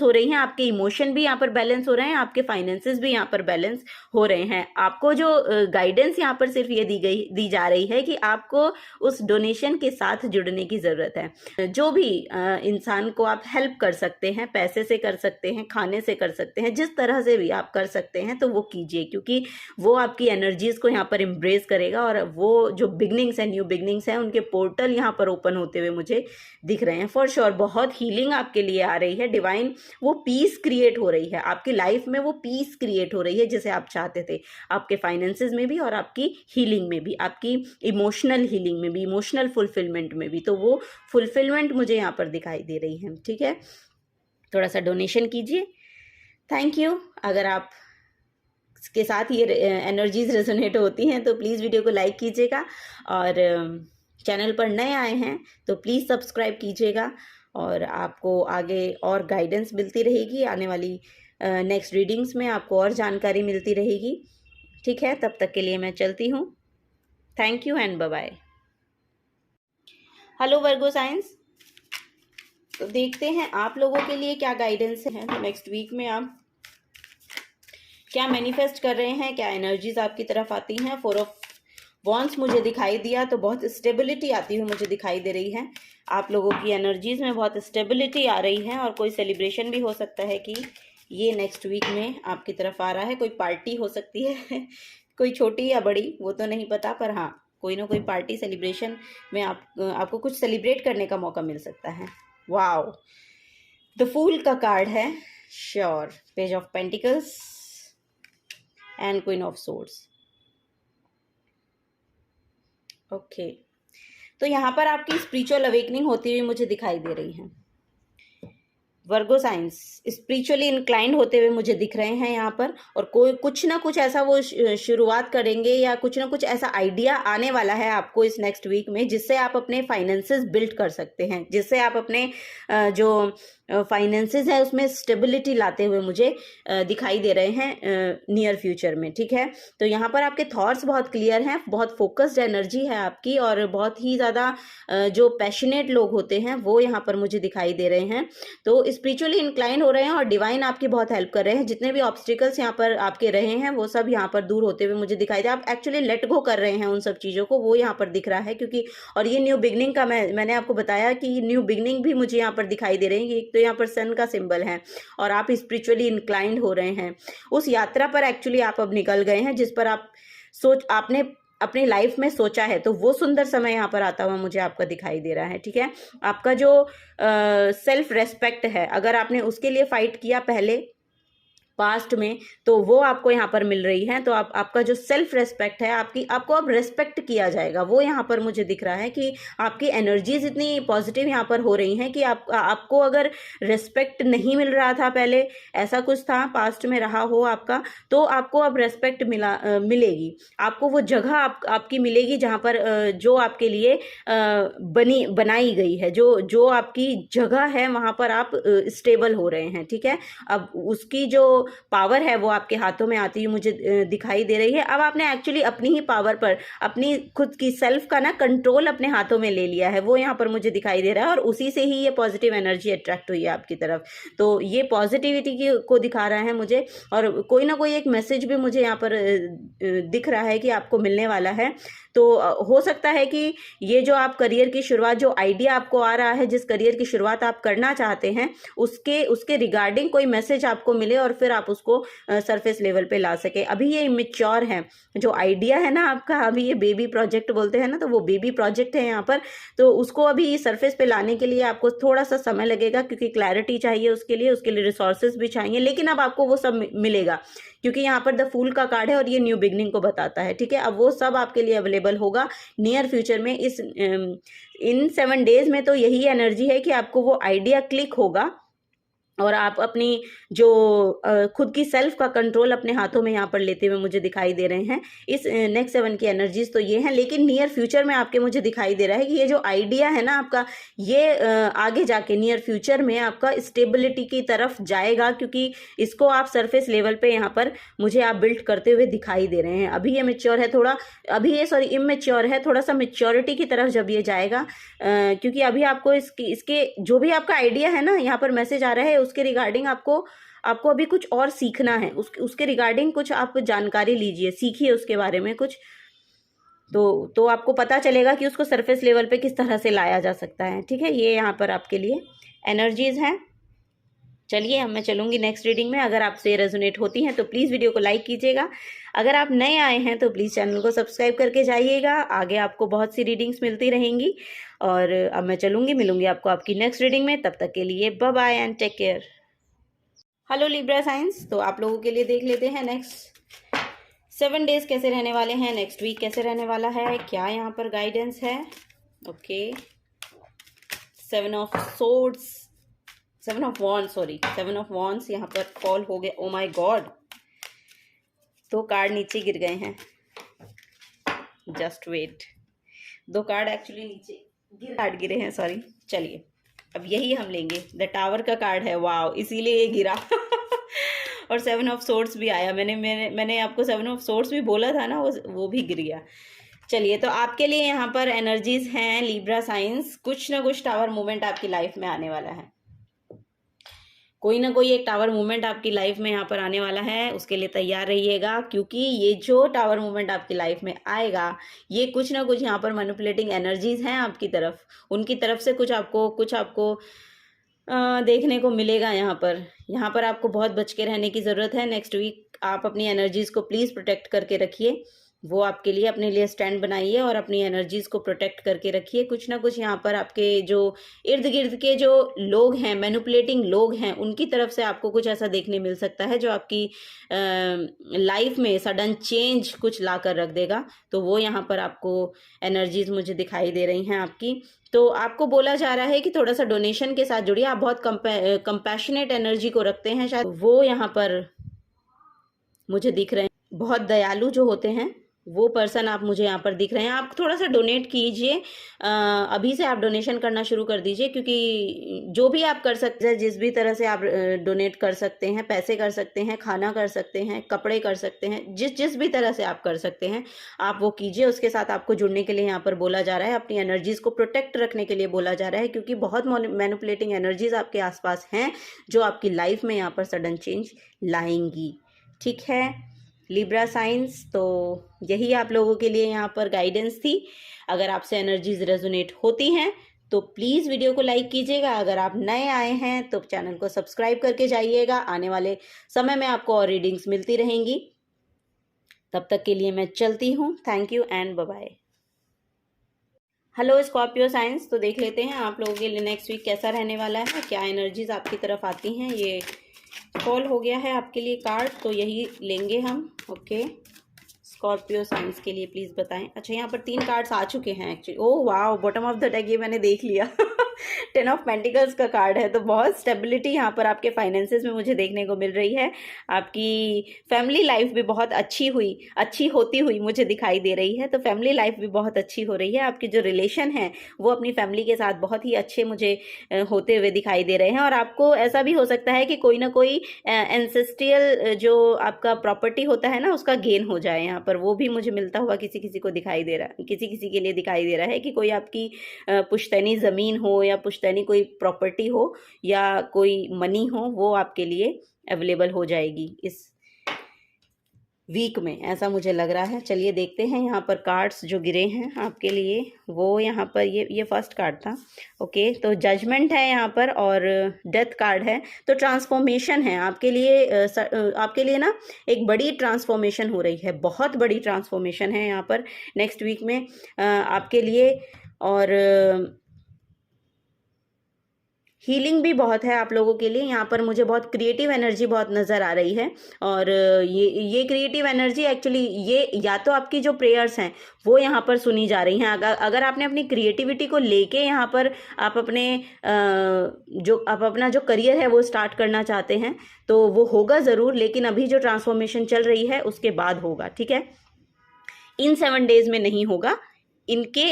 रही हैं, आपके इमोशन भी यहाँ पर बैलेंस हो रहे हैं, आपके फाइनेंसेस भी यहाँ पर बैलेंस हो रहे हैं। आपको जो गाइडेंस यहाँ पर सिर्फ ये दी जा रही है कि आपको उस डोनेशन के साथ जुड़ने की ज़रूरत है। जो भी इंसान को आप हेल्प कर सकते हैं, पैसे से कर सकते हैं, खाने से कर सकते हैं, जिस तरह से भी आप कर सकते हैं तो वो कीजिए, क्योंकि वो आपकी एनर्जीज़ को यहाँ पर एम्ब्रेस करेगा। और वो जो बिगनिंग्स हैं, न्यू बिगनिंग्स हैं, उनके पोर्टल यहाँ पर ओपन होते हुए मुझे दिख रहे हैं। फॉर श्योर बहुत हीलिंग आपके लिए आ रही है। डिवाइन वो पीस क्रिएट हो रही है आपकी लाइफ में, वो पीस क्रिएट हो रही है जिसे आप चाहते थे, आपके फाइनेंसेस में भी और आपकी हीलिंग में भी, आपकी इमोशनल हीलिंग में भी, इमोशनल फुलफिलमेंट में भी। तो वो फुलफिलमेंट मुझे यहाँ पर दिखाई दे रही है, ठीक है। थोड़ा सा डोनेशन कीजिए, थैंक यू। अगर आप के साथ ये एनर्जीज रेजोनेट होती हैं तो प्लीज़ वीडियो को लाइक कीजिएगा, और चैनल पर नए आए हैं तो प्लीज़ सब्सक्राइब कीजिएगा। और आपको आगे और गाइडेंस मिलती रहेगी, आने वाली नेक्स्ट रीडिंग्स में आपको और जानकारी मिलती रहेगी, ठीक है। तब तक के लिए मैं चलती हूँ, thank you and bye bye. Hello Virgo signs, तो देखते हैं आप लोगों के लिए क्या गाइडेंस है। तो नेक्स्ट वीक में आप क्या मैनिफेस्ट कर रहे हैं, क्या एनर्जीज आपकी तरफ आती हैं। 4 ऑफ वॉन्ड्स मुझे दिखाई दिया, तो बहुत स्टेबिलिटी आती हुई मुझे दिखाई दे रही है। आप लोगों की एनर्जीज में बहुत स्टेबिलिटी आ रही है, और कोई सेलिब्रेशन भी हो सकता है कि ये नेक्स्ट वीक में आपकी तरफ आ रहा है। कोई पार्टी हो सकती है कोई छोटी या बड़ी वो तो नहीं पता, पर हाँ कोई ना कोई पार्टी सेलिब्रेशन में आपको कुछ सेलिब्रेट करने का मौका मिल सकता है। वाओ, द फूल का कार्ड है, sure. Page of pentacles and queen of swords. Okay, तो यहाँ पर आपकी स्पिरिचुअल अवेकनिंग होती हुई मुझे दिखाई दे रही है। वर्गो साइंस स्पिरिचुअली इंक्लाइंड होते हुए मुझे दिख रहे हैं यहाँ पर, और कोई कुछ ना कुछ ऐसा वो शुरुआत करेंगे, या कुछ ना कुछ ऐसा आइडिया आने वाला है आपको इस नेक्स्ट वीक में, जिससे आप अपने फाइनेंसेस बिल्ड कर सकते हैं, जिससे आप अपने जो फाइनेंसेस है उसमें स्टेबिलिटी लाते हुए मुझे दिखाई दे रहे हैं नियर फ्यूचर में, ठीक है। तो यहाँ पर आपके थॉट्स बहुत क्लियर हैं, बहुत फोकस्ड एनर्जी है आपकी, और बहुत ही ज़्यादा जो पैशनेट लोग होते हैं वो यहाँ पर मुझे दिखाई दे रहे हैं। तो स्पिरिचुअली इंक्लाइन हो रहे हैं, और डिवाइन आपकी बहुत हेल्प कर रहे हैं। जितने भी ऑब्स्टिकल्स यहाँ पर आपके रहे हैं वो सब यहाँ पर दूर होते हुए मुझे दिखाई दे। आप एक्चुअली लेट गो कर रहे हैं उन सब चीज़ों को, वो यहाँ पर दिख रहा है। क्योंकि और ये न्यू बिगनिंग का मैंने आपको बताया कि न्यू बिगनिंग भी मुझे यहाँ पर दिखाई दे रही है। एक तो यहाँ पर सन का सिंबल है, और आप स्पिरिचुअली इंक्लाइंड हो रहे हैं। उस यात्रा पर एक्चुअली आप अब निकल गए हैं जिस पर आपने अपनी लाइफ में सोचा है, तो वो सुंदर समय यहाँ पर आता हुआ मुझे आपका दिखाई दे रहा है, ठीक है। आपका जो सेल्फ रेस्पेक्ट है, अगर आपने उसके लिए फाइट किया पहले पास्ट में, तो वो आपको यहाँ पर मिल रही है। तो आपका जो सेल्फ रेस्पेक्ट है, आपको अब रेस्पेक्ट किया जाएगा, वो यहाँ पर मुझे दिख रहा है कि आपकी एनर्जीज इतनी पॉजिटिव यहाँ पर हो रही हैं कि आपको अगर रेस्पेक्ट नहीं मिल रहा था पहले, ऐसा कुछ था पास्ट में रहा हो आपका, तो आपको अब रेस्पेक्ट मिलेगी। आपको वो जगह आपकी मिलेगी जहाँ पर जो आपके लिए बनाई गई है, जो आपकी जगह है, वहाँ पर आप स्टेबल हो रहे हैं, ठीक है। अब उसकी जो पावर है वो आपके हाथों में आती हुई मुझे दिखाई दे रही है। अब आपने एक्चुअली अपनी ही पावर पर, अपनी खुद की सेल्फ का ना कंट्रोल अपने हाथों में ले लिया है, वो यहाँ पर मुझे दिखाई दे रहा है। और उसी से ही ये पॉजिटिव एनर्जी अट्रैक्ट हुई है आपकी तरफ। तो ये पॉजिटिविटी को दिखा रहा है मुझे, और कोई ना कोई एक मैसेज भी मुझे यहाँ पर दिख रहा है कि आपको मिलने वाला है। तो हो सकता है कि ये जो आप करियर की शुरुआत, जो आइडिया आपको आ रहा है, जिस करियर की शुरुआत आप करना चाहते हैं, उसके उसके रिगार्डिंग कोई मैसेज आपको मिले और फिर आप उसको सरफेस लेवल पे ला सके। अभी ये इमेच्योर है, जो आइडिया है ना आपका, अभी ये बेबी प्रोजेक्ट बोलते हैं ना, तो वो बेबी प्रोजेक्ट है यहाँ पर। तो उसको अभी सरफेस पे लाने के लिए आपको थोड़ा सा समय लगेगा, क्योंकि क्लैरिटी चाहिए उसके लिए रिसोर्सेज भी चाहिए, लेकिन अब आपको वो सब मिलेगा, क्योंकि यहाँ पर द फूल का कार्ड है और ये न्यू बिगनिंग को बताता है। ठीक है, अब वो सब आपके लिए अवेलेबल होगा नियर फ्यूचर में। इन 7 डेज में तो यही एनर्जी है कि आपको वो आइडिया क्लिक होगा और आप अपनी जो खुद की सेल्फ का कंट्रोल अपने हाथों में यहाँ पर लेते हुए मुझे दिखाई दे रहे हैं। इस नेक्स्ट 7 की एनर्जीज तो ये हैं, लेकिन नियर फ्यूचर में आपके मुझे दिखाई दे रहा है कि ये जो आइडिया है ना आपका, ये आगे जाके नियर फ्यूचर में आपका स्टेबिलिटी की तरफ जाएगा, क्योंकि इसको आप सरफेस लेवल पे यहाँ पर मुझे आप बिल्ड करते हुए दिखाई दे रहे हैं। अभी ये मेच्योर है थोड़ा, अभी ये सॉरी इमेच्योर है, थोड़ा सा मेच्योरिटी की तरफ जब ये जाएगा, क्योंकि अभी आपको इसके जो भी आपका आइडिया है ना, यहाँ पर मैसेज आ रहा है, उसके रिगार्डिंग आपको अभी कुछ और सीखना है, उसके रिगार्डिंग कुछ आप जानकारी लीजिए, सीखिए उसके बारे में कुछ, तो आपको पता चलेगा कि उसको सरफेस लेवल पे किस तरह से लाया जा सकता है। ठीक है, ये यहाँ पर आपके लिए एनर्जीज हैं। चलिए अब मैं चलूँगी नेक्स्ट रीडिंग में। अगर आपसे रेजोनेट होती हैं तो प्लीज़ वीडियो को लाइक कीजिएगा। अगर आप नए आए हैं तो प्लीज़ चैनल को सब्सक्राइब करके जाइएगा, आगे आपको बहुत सी रीडिंग्स मिलती रहेंगी। और अब मैं चलूँगी, मिलूँगी आपको आपकी नेक्स्ट रीडिंग में। तब तक के लिए bye bye and take care. Hello Libra signs, तो आप लोगों के लिए देख लेते हैं नेक्स्ट 7 डेज कैसे रहने वाले हैं, नेक्स्ट वीक कैसे रहने वाला है, क्या यहाँ पर गाइडेंस है। Okay, 7 of swords, 7 of wands, sorry 7 of wands यहाँ पर फॉल हो गया। ओ माय गॉड, 2 कार्ड नीचे गिर गए हैं। जस्ट वेट, 2 कार्ड एक्चुअली नीचे कार्ड गिरे हैं, सॉरी। चलिए अब यही हम लेंगे, द टावर का कार्ड है, वाव, इसीलिए ये गिरा। और 7 ऑफ सोर्ड्स भी आया। मैंने आपको 7 ऑफ सोर्ड्स भी बोला था ना, वो भी गिर गया। चलिए, तो आपके लिए यहाँ पर एनर्जीज हैं लिब्रा साइंस, कुछ ना कुछ टावर मूवमेंट आपकी लाइफ में आने वाला है। कोई ना कोई एक टावर मूवमेंट आपकी लाइफ में यहाँ पर आने वाला है, उसके लिए तैयार रहिएगा, क्योंकि ये जो टावर मूवमेंट आपकी लाइफ में आएगा, ये कुछ ना कुछ यहाँ पर मैनिपुलेटिंग एनर्जीज हैं आपकी तरफ, उनकी तरफ से कुछ आपको देखने को मिलेगा। यहाँ पर आपको बहुत बच के रहने की ज़रूरत है। नेक्स्ट वीक आप अपनी एनर्जीज को प्लीज़ प्रोटेक्ट करके रखिए, वो आपके लिए अपने लिए स्टैंड बनाइए और अपनी एनर्जीज को प्रोटेक्ट करके रखिए। कुछ ना कुछ यहाँ पर आपके जो इर्द गिर्द के जो लोग हैं, मैनिपुलेटिंग लोग हैं, उनकी तरफ से आपको कुछ ऐसा देखने मिल सकता है जो आपकी लाइफ में सडन चेंज कुछ ला कर रख देगा। तो वो यहाँ पर आपको एनर्जीज मुझे दिखाई दे रही हैं आपकी। तो आपको बोला जा रहा है कि थोड़ा सा डोनेशन के साथ जुड़िए, आप बहुत कंपैशनेट एनर्जी को रखते हैं, शायद वो यहाँ पर मुझे दिख रहे हैं। बहुत दयालु जो होते हैं वो पर्सन आप मुझे यहाँ पर दिख रहे हैं। आप थोड़ा सा डोनेट कीजिए, अभी से आप डोनेशन करना शुरू कर दीजिए, क्योंकि जो भी आप कर सकते हैं, जिस भी तरह से आप डोनेट कर सकते हैं, पैसे कर सकते हैं, खाना कर सकते हैं, कपड़े कर सकते हैं, जिस भी तरह से आप कर सकते हैं आप वो कीजिए। उसके साथ आपको जुड़ने के लिए यहाँ पर बोला जा रहा है, अपनी एनर्जीज को प्रोटेक्ट रखने के लिए बोला जा रहा है, क्योंकि बहुत मैनिपुलेटिंग एनर्जीज आपके आसपास हैं जो आपकी लाइफ में यहाँ पर सडन चेंज लाएंगी। ठीक है लिब्रा साइंस, तो यही आप लोगों के लिए यहाँ पर गाइडेंस थी। अगर आपसे एनर्जीज रेजोनेट होती हैं तो प्लीज़ वीडियो को लाइक कीजिएगा। अगर आप नए आए हैं तो चैनल को सब्सक्राइब करके जाइएगा, आने वाले समय में आपको और रीडिंग्स मिलती रहेंगी। तब तक के लिए मैं चलती हूँ, thank you and bye bye. Hello Scorpio signs, तो देख लेते हैं आप लोगों के लिए नेक्स्ट वीक कैसा रहने वाला है, क्या एनर्जीज आपकी तरफ आती हैं। ये कॉल हो गया है आपके लिए कार्ड, तो यही लेंगे हम। ओके, स्कॉर्पियो साइंस के लिए प्लीज़ बताएं। अच्छा, यहाँ पर 3 कार्ड्स आ चुके हैं एक्चुअली। ओह वाह, बॉटम ऑफ द डेक ये मैंने देख लिया। 10 ऑफ पेंटिकल्स का कार्ड है, तो बहुत स्टेबिलिटी यहाँ पर आपके फाइनेंसेस में मुझे देखने को मिल रही है। आपकी फैमिली लाइफ भी बहुत अच्छी होती हुई मुझे दिखाई दे रही है। तो फैमिली लाइफ भी बहुत अच्छी हो रही है। आपके जो रिलेशन है वो अपनी फैमिली के साथ बहुत ही अच्छे मुझे होते हुए दिखाई दे रहे हैं। और आपको ऐसा भी हो सकता है कि कोई ना कोई एंसेस्ट्रियल जो आपका प्रॉपर्टी होता है ना, उसका गेन हो जाए यहाँ पर, वो भी मुझे मिलता हुआ किसी को दिखाई दे रहा है, किसी के लिए दिखाई दे रहा है कि कोई आपकी पुश्तैनी ज़मीन हो या पुश्तैनी कोई प्रॉपर्टी हो या कोई मनी हो, वो आपके लिए अवेलेबल हो जाएगी। वीक में, ऐसा मुझे लग रहा है। चलिए देखते हैं यहाँ पर कार्ड्स जो गिरे हैं आपके लिए, वो यहाँ पर ये फर्स्ट कार्ड था। ओके, तो जजमेंट है यहाँ पर और डेथ कार्ड है। तो ट्रांसफॉर्मेशन है आपके लिए ना, एक बड़ी ट्रांसफॉर्मेशन हो रही है, बहुत बड़ी ट्रांसफॉर्मेशन है यहाँ पर नेक्स्ट वीक में आपके लिए। और हीलिंग भी बहुत है आप लोगों के लिए यहाँ पर। मुझे बहुत क्रिएटिव एनर्जी बहुत नज़र आ रही है। और ये क्रिएटिव एनर्जी एक्चुअली ये या तो आपकी जो प्रेयर्स हैं वो यहाँ पर सुनी जा रही हैं। अगर आपने अपनी क्रिएटिविटी को लेके यहाँ पर आप अपना जो करियर है वो स्टार्ट करना चाहते हैं तो वो होगा ज़रूर, लेकिन अभी जो ट्रांसफॉर्मेशन चल रही है उसके बाद होगा, ठीक है। इन 7 डेज में नहीं होगा, इनके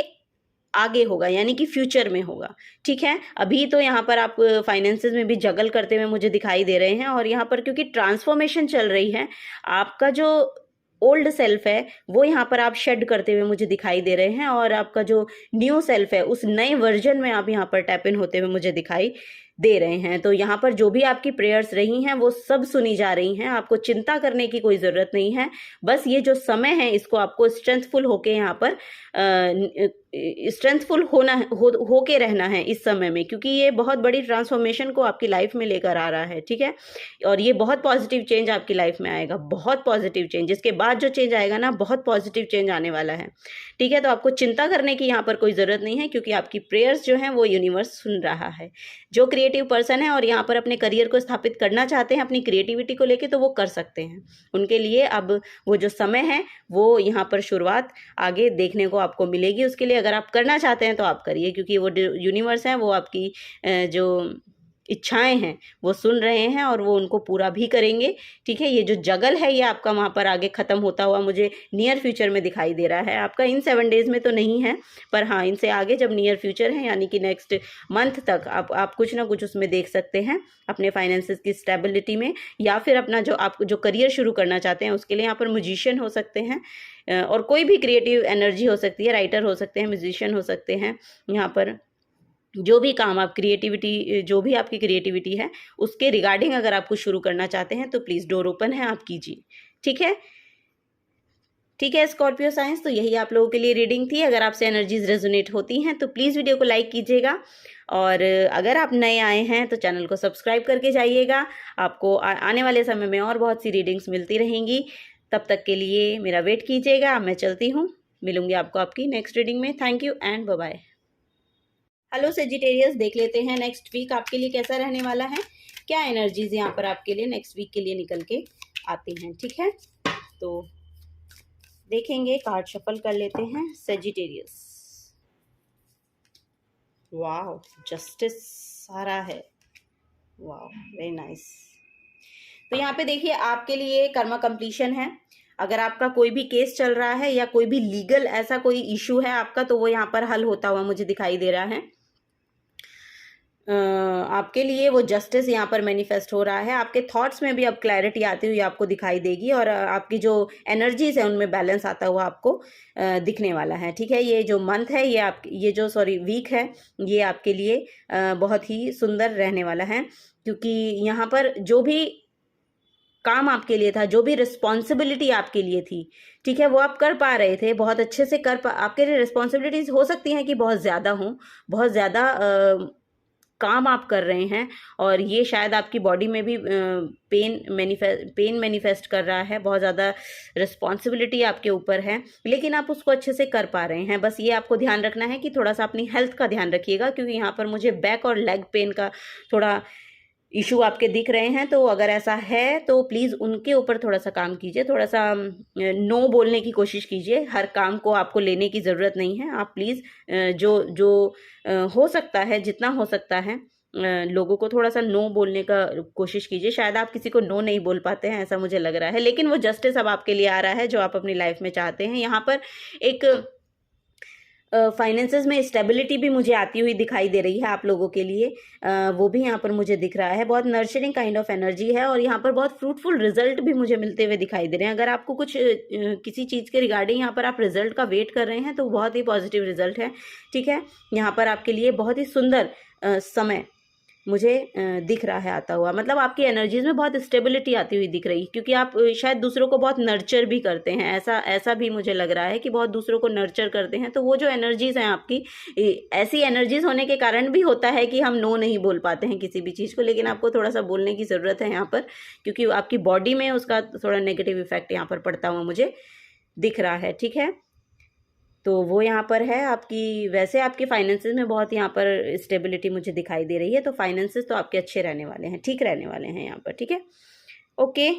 आगे होगा, यानी कि फ्यूचर में होगा, ठीक है। अभी तो यहाँ पर आप फाइनेंसेस में भी जगल करते हुए मुझे दिखाई दे रहे हैं। और यहाँ पर क्योंकि ट्रांसफॉर्मेशन चल रही है, आपका जो ओल्ड सेल्फ है वो यहाँ पर आप शेड करते हुए मुझे दिखाई दे रहे हैं और आपका जो न्यू सेल्फ है उस नए वर्जन में आप यहाँ पर टैप इन होते हुए मुझे दिखाई दे रहे हैं। तो यहाँ पर जो भी आपकी प्रेयर्स रही हैं वो सब सुनी जा रही हैं। आपको चिंता करने की कोई ज़रूरत नहीं है। बस ये जो समय है इसको आपको स्ट्रेंथफुल होके यहाँ पर स्ट्रेंथफुल होके रहना है इस समय में, क्योंकि ये बहुत बड़ी ट्रांसफॉर्मेशन को आपकी लाइफ में लेकर आ रहा है, ठीक है। और ये बहुत पॉजिटिव चेंज आपकी लाइफ में आएगा, बहुत पॉजिटिव चेंज। इसके बाद जो चेंज आएगा ना, बहुत पॉजिटिव चेंज आने वाला है, ठीक है। तो आपको चिंता करने की यहाँ पर कोई ज़रूरत नहीं है, क्योंकि आपकी प्रेयर्स जो हैं वो यूनिवर्स सुन रहा है। जो क्रिएटिव पर्सन है और यहाँ पर अपने करियर को स्थापित करना चाहते हैं अपनी क्रिएटिविटी को लेके, तो वो कर सकते हैं। उनके लिए अब वो जो समय है वो यहाँ पर शुरुआत आगे देखने को आपको मिलेगी। उसके लिए अगर आप करना चाहते हैं तो आप करिए, क्योंकि वो यूनिवर्स है वो आपकी जो इच्छाएं हैं वो सुन रहे हैं और वो उनको पूरा भी करेंगे, ठीक है। ये जो जगल है ये आपका वहाँ पर आगे ख़त्म होता हुआ मुझे नियर फ्यूचर में दिखाई दे रहा है। आपका इन 7 डेज़ में तो नहीं है, पर हाँ इनसे आगे जब नियर फ्यूचर है यानी कि नेक्स्ट मंथ तक आप कुछ ना कुछ उसमें देख सकते हैं अपने फाइनेंसेस की स्टेबिलिटी में, या फिर अपना आप जो करियर शुरू करना चाहते हैं उसके लिए यहाँ पर म्यूजिशियन हो सकते हैं और कोई भी क्रिएटिव एनर्जी हो सकती है, राइटर हो सकते हैं, म्यूजिशियन हो सकते हैं। यहाँ पर जो भी काम आप क्रिएटिविटी, जो भी आपकी क्रिएटिविटी है उसके रिगार्डिंग अगर आप कुछ शुरू करना चाहते हैं तो प्लीज़ डोर ओपन है, आप कीजिए, ठीक है। ठीक है स्कॉर्पियो साइंस, तो यही आप लोगों के लिए रीडिंग थी। अगर आपसे एनर्जीज रेजोनेट होती हैं तो प्लीज़ वीडियो को लाइक कीजिएगा, और अगर आप नए आए हैं तो चैनल को सब्सक्राइब करके जाइएगा। आपको आने वाले समय में और बहुत सी रीडिंग्स मिलती रहेंगी। तब तक के लिए मेरा वेट कीजिएगा। मैं चलती हूँ, मिलूंगी आपको आपकी नेक्स्ट रीडिंग में। Thank you and bye bye. Hello Sagittarius, देख लेते हैं नेक्स्ट वीक आपके लिए कैसा रहने वाला है, क्या एनर्जीज यहाँ पर आपके लिए नेक्स्ट वीक के लिए निकल के आती हैं, ठीक है। तो देखेंगे, कार्ड शफल कर लेते हैं। सेजिटेरियस, वाह, जस्टिस आ रहा है, वाह वेरी नाइस। तो यहाँ पे देखिए आपके लिए कर्मा कंप्लीशन है। अगर आपका कोई भी केस चल रहा है या कोई भी लीगल ऐसा कोई इशू है आपका, तो वो यहाँ पर हल होता हुआ मुझे दिखाई दे रहा है। आपके लिए वो जस्टिस यहाँ पर मैनिफेस्ट हो रहा है। आपके थॉट्स में भी अब क्लैरिटी आती हुई आपको दिखाई देगी, और आपकी जो एनर्जीज है उनमें बैलेंस आता हुआ आपको दिखने वाला है, ठीक है। ये जो मंथ है ये वीक है ये आपके लिए बहुत ही सुंदर रहने वाला है, क्योंकि यहाँ पर जो भी काम आपके लिए था, जो भी रिस्पॉन्सिबिलिटी आपके लिए थी, ठीक है, वो आप कर पा रहे थे, बहुत अच्छे से आपके लिए रिस्पॉन्सिबिलिटीज हो सकती हैं कि बहुत ज़्यादा हों, बहुत ज़्यादा काम आप कर रहे हैं, और ये शायद आपकी बॉडी में भी पेन मैनिफेस्ट कर रहा है। बहुत ज़्यादा रिस्पॉन्सिबिलिटी आपके ऊपर है, लेकिन आप उसको अच्छे से कर पा रहे हैं। बस ये आपको ध्यान रखना है कि थोड़ा सा अपनी हेल्थ का ध्यान रखिएगा, क्योंकि यहाँ पर मुझे बैक और लेग पेन का थोड़ा इशू आपके दिख रहे हैं। तो अगर ऐसा है तो प्लीज़ उनके ऊपर थोड़ा सा काम कीजिए, थोड़ा सा नो बोलने की कोशिश कीजिए। हर काम को आपको लेने की ज़रूरत नहीं है। आप प्लीज़ जो हो सकता है, जितना हो सकता है, लोगों को थोड़ा सा नो बोलने का कोशिश कीजिए। शायद आप किसी को नो नहीं बोल पाते हैं, ऐसा मुझे लग रहा है, लेकिन वो जस्टिस अब आपके लिए आ रहा है जो आप अपनी लाइफ में चाहते हैं। यहाँ पर एक फाइनेंसेस में स्टेबिलिटी भी मुझे आती हुई दिखाई दे रही है आप लोगों के लिए, वो भी यहाँ पर मुझे दिख रहा है। बहुत नर्चरिंग काइंड ऑफ एनर्जी है, और यहाँ पर बहुत फ्रूटफुल रिजल्ट भी मुझे मिलते हुए दिखाई दे रहे हैं। अगर आपको कुछ किसी चीज़ के रिगार्डिंग यहाँ पर आप रिजल्ट का वेट कर रहे हैं तो बहुत ही पॉजिटिव रिजल्ट है, ठीक है। यहाँ पर आपके लिए बहुत ही सुंदर समय मुझे दिख रहा है आता हुआ। मतलब आपकी एनर्जीज में बहुत स्टेबिलिटी आती हुई दिख रही है, क्योंकि आप शायद दूसरों को बहुत नर्चर भी करते हैं, ऐसा ऐसा भी मुझे लग रहा है कि बहुत दूसरों को नर्चर करते हैं। तो वो जो एनर्जीज हैं आपकी, ऐसी एनर्जीज होने के कारण भी होता है कि हम नो नहीं बोल पाते हैं किसी भी चीज़ को, लेकिन आपको थोड़ा सा बोलने की ज़रूरत है यहाँ पर, क्योंकि आपकी बॉडी में उसका थोड़ा नेगेटिव इफेक्ट यहाँ पर पड़ता हुआ मुझे दिख रहा है। ठीक है, तो वो यहाँ पर है आपकी। वैसे आपकी फाइनेंसेस में बहुत यहाँ पर स्टेबिलिटी मुझे दिखाई दे रही है, तो फाइनेंसेस तो आपके अच्छे रहने वाले हैं, ठीक रहने वाले हैं यहाँ पर। ठीक है, ओके।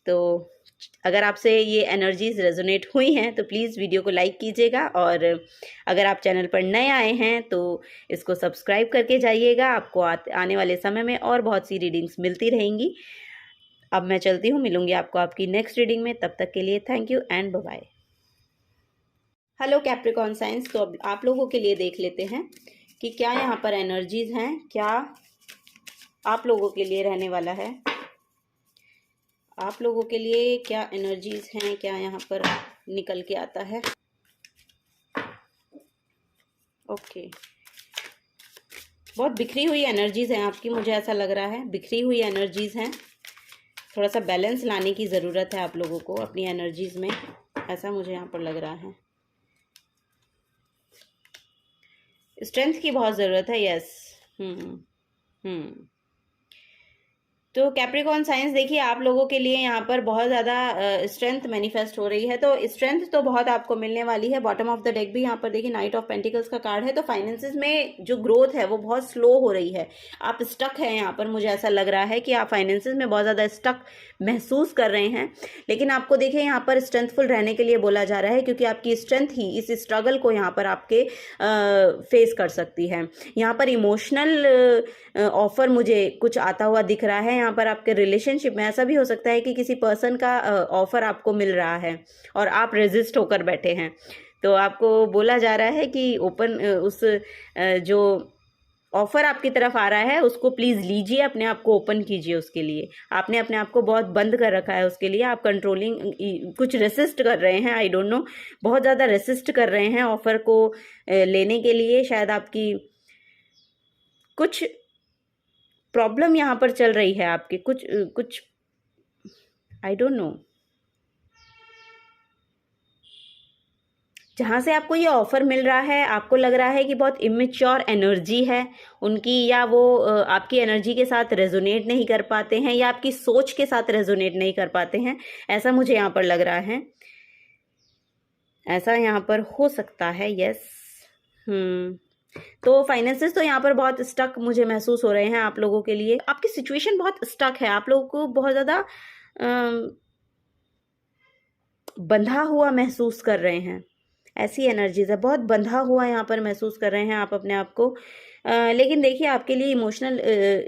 तो अगर आपसे ये एनर्जीज रेजोनेट हुई हैं तो प्लीज़ वीडियो को लाइक कीजिएगा, और अगर आप चैनल पर नए आए हैं तो इसको सब्सक्राइब करके जाइएगा। आपको आने वाले समय में और बहुत सी रीडिंग्स मिलती रहेंगी। अब मैं चलती हूँ, मिलूंगी आपको आपकी नेक्स्ट रीडिंग में। तब तक के लिए thank you and bye bye. Hello Capricorn signs, तो अब आप लोगों के लिए देख लेते हैं कि क्या यहाँ पर एनर्जीज हैं, क्या आप लोगों के लिए रहने वाला है, आप लोगों के लिए क्या एनर्जीज हैं, क्या यहाँ पर निकल के आता है। ओके, बहुत बिखरी हुई एनर्जीज हैं आपकी, मुझे ऐसा लग रहा है बिखरी हुई एनर्जीज हैं। थोड़ा सा बैलेंस लाने की ज़रूरत है आप लोगों को अपनी एनर्जीज में, ऐसा मुझे यहाँ पर लग रहा है। स्ट्रेंथ की बहुत ज़रूरत है, यस। तो कैप्रिकॉर्न साइंस, देखिए आप लोगों के लिए यहाँ पर बहुत ज़्यादा स्ट्रेंथ मैनिफेस्ट हो रही है, तो स्ट्रेंथ तो बहुत आपको मिलने वाली है। बॉटम ऑफ द डेक भी यहाँ पर देखिए नाइट ऑफ पेंटिकल्स का कार्ड है, तो फाइनेंसेस में जो ग्रोथ है वो बहुत स्लो हो रही है। आप स्टक हैं यहाँ पर, मुझे ऐसा लग रहा है कि आप फाइनेंसेस में बहुत ज़्यादा स्टक महसूस कर रहे हैं, लेकिन आपको देखिए यहाँ पर स्ट्रेंथफुल रहने के लिए बोला जा रहा है, क्योंकि आपकी स्ट्रेंथ ही इस स्ट्रगल को यहाँ पर आपके फेस कर सकती है। यहाँ पर इमोशनल ऑफर मुझे कुछ आता हुआ दिख रहा है। यहाँ पर आपके रिलेशनशिप में ऐसा भी हो सकता है कि किसी पर्सन का ऑफर आपको मिल रहा है और आप रेजिस्ट होकर बैठे हैं, तो आपको बोला जा रहा है कि ओपन उस जो ऑफर आपकी तरफ आ रहा है उसको प्लीज़ लीजिए, अपने आप को ओपन कीजिए उसके लिए। आपने अपने आप को बहुत बंद कर रखा है उसके लिए, आप कंट्रोलिंग कुछ रेसिस्ट कर रहे हैं, आई डोंट नो, बहुत ज़्यादा रेसिस्ट कर रहे हैं ऑफर को लेने के लिए। शायद आपकी कुछ प्रॉब्लम यहाँ पर चल रही है, आपके कुछ आई डोंट नो, जहाँ से आपको ये ऑफर मिल रहा है आपको लग रहा है कि बहुत इमेच्योर एनर्जी है उनकी, या वो आपकी एनर्जी के साथ रेजोनेट नहीं कर पाते हैं, या आपकी सोच के साथ रेजोनेट नहीं कर पाते हैं, ऐसा मुझे यहाँ पर लग रहा है। ऐसा यहाँ पर हो सकता है, यस। तो फाइनेंसेस तो यहाँ पर बहुत स्टक मुझे महसूस हो रहे हैं आप लोगों के लिए। आपकी सिचुएशन बहुत स्टक है, आप लोगों को बहुत ज़्यादा बंधा हुआ महसूस कर रहे हैं, ऐसी एनर्जीज है। बहुत बंधा हुआ यहाँ पर महसूस कर रहे हैं आप अपने आप को। लेकिन देखिए आपके लिए इमोशनल